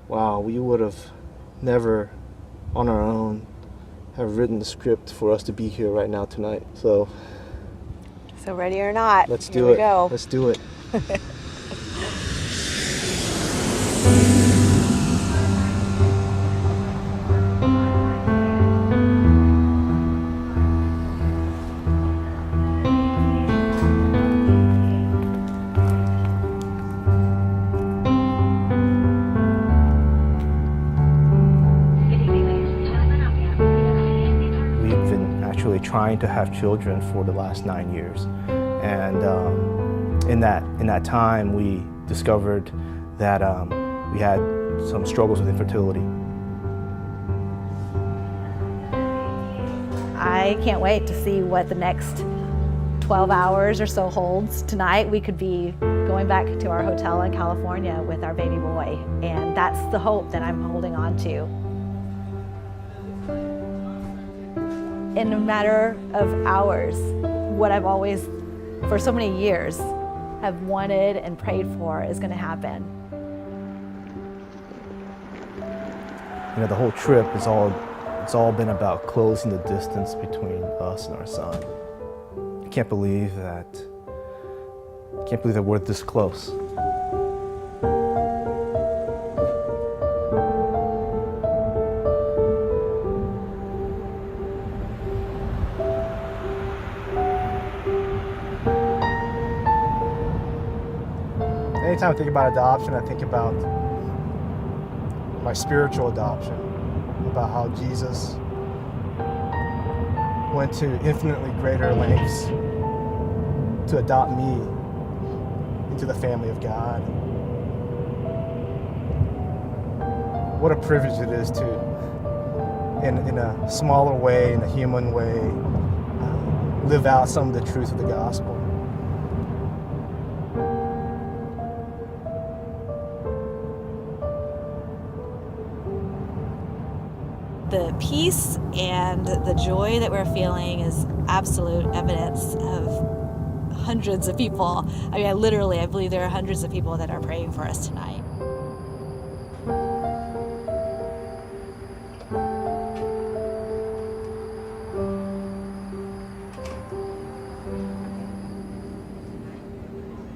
wow, we would have never on our own have written the script for us to be here right now tonight. So ready or not, let's here do we it. go. Let's do it. We've been actually trying to have children for the last 9 years, and in that time, we discovered that we had some struggles with infertility. I can't wait to see what the next 12 hours or so holds. Tonight we could be going back to our hotel in California with our baby boy, and that's the hope that I'm holding on to. In a matter of hours, what I've always, for so many years, have wanted and prayed for is going to happen. You know, the whole trip it's all been about closing the distance between us and our son. I can't believe that we're this close. Anytime I think about adoption, I think about my spiritual adoption, about how Jesus went to infinitely greater lengths to adopt me into the family of God. What a privilege it is to, in a smaller way, in a human way, live out some of the truth of the gospel. The peace and the joy that we're feeling is absolute evidence of hundreds of people. I mean, I believe there are hundreds of people that are praying for us tonight.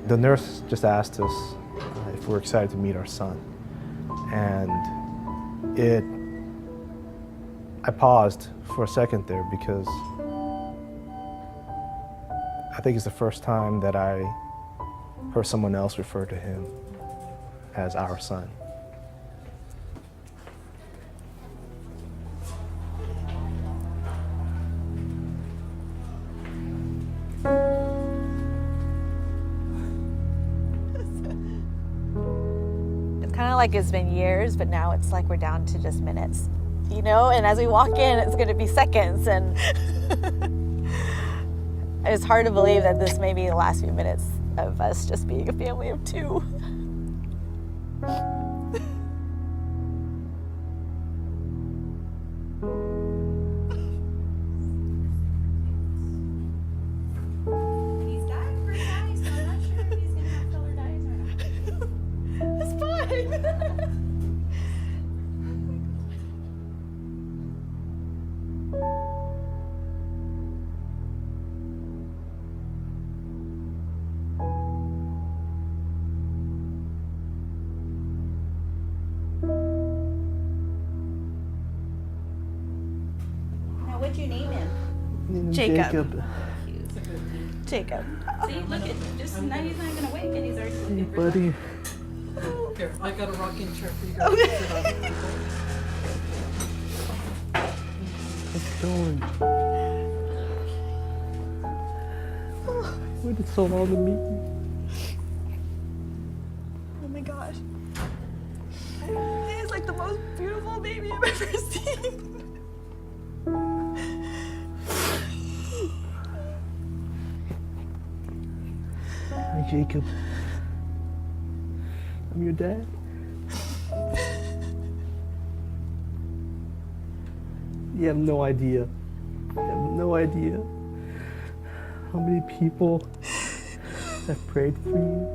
The nurse just asked us if we're excited to meet our son, and I paused for a second there because I think it's the first time that I heard someone else refer to him as our son. It's kind of like it's been years, but now it's like we're down to just minutes. You know, and as we walk in, it's going to be seconds, and it's hard to believe that this may be the last few minutes of us just being a family of two. He's dying for dying, so I'm not sure if he's gonna have filler dyes or not. It's fine. Now, what'd you name him? Jacob. Jacob. See, look at just now he's not gonna wake and he's already looking for Buddy. Here, I got a rocking chair for you guys to sit on. How's it going? Waited so long to meet you. Oh my gosh. He's like the most beautiful baby I've ever seen. Hi, Jacob. I'm your dad. You have no idea. You have no idea how many people have prayed for you.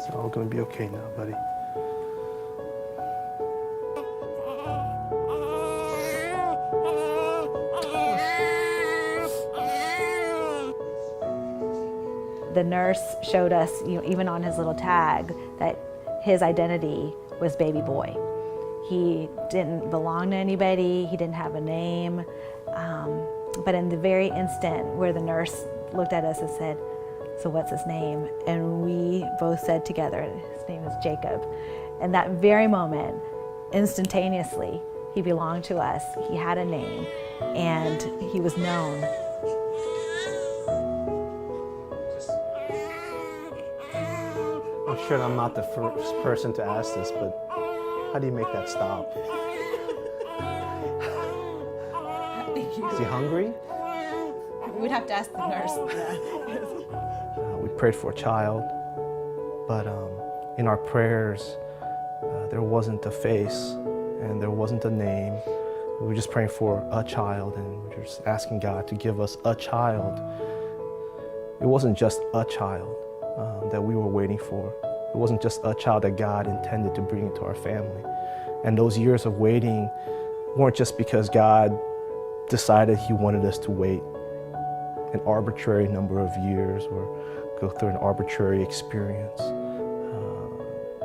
It's all going to be okay now, buddy. The nurse showed us, even on his little tag, that his identity was baby boy. He didn't belong to anybody, he didn't have a name, but in the very instant where the nurse looked at us and said, "So what's his name?" And we both said together, his name is Jacob. And that very moment, instantaneously, he belonged to us, he had a name, and he was known. I'm sure I'm not the first person to ask this, but how do you make that stop? Is he hungry? We'd have to ask the nurse. We prayed for a child, but in our prayers, there wasn't a face and there wasn't a name. We were just praying for a child, and we were just asking God to give us a child. It wasn't just a child that we were waiting for. It wasn't just a child that God intended to bring into our family. And those years of waiting weren't just because God decided He wanted us to wait an arbitrary number of years or go through an arbitrary experience.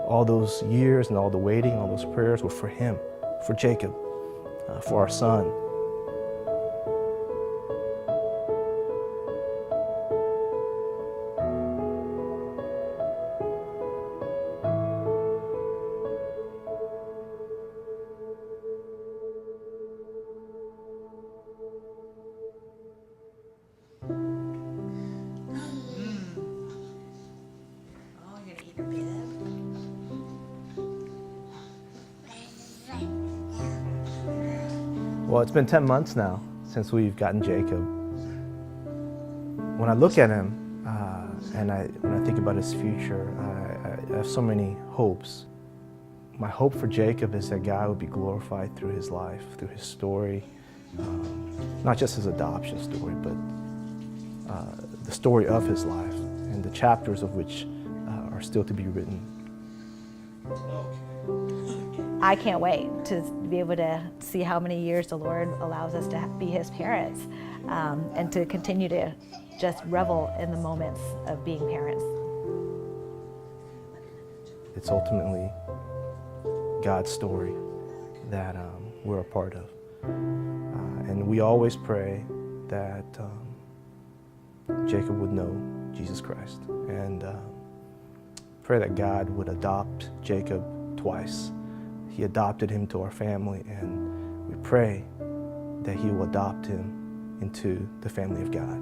All those years and all the waiting, all those prayers were for Him, for Jacob, for our son. Oh, you're gonna eat your bib? Well, it's been 10 months now since we've gotten Jacob. When I look at him and when I think about his future, I have so many hopes. My hope for Jacob is that God would be glorified through his life, through his story, not just his adoption story, but the story of his life and the chapters of which are still to be written. I can't wait to be able to see how many years the Lord allows us to be His parents, and to continue to just revel in the moments of being parents. It's ultimately God's story that we're a part of. And we always pray that Jacob would know Jesus Christ, and pray that God would adopt Jacob twice. He adopted him to our family, and we pray that He will adopt him into the family of God.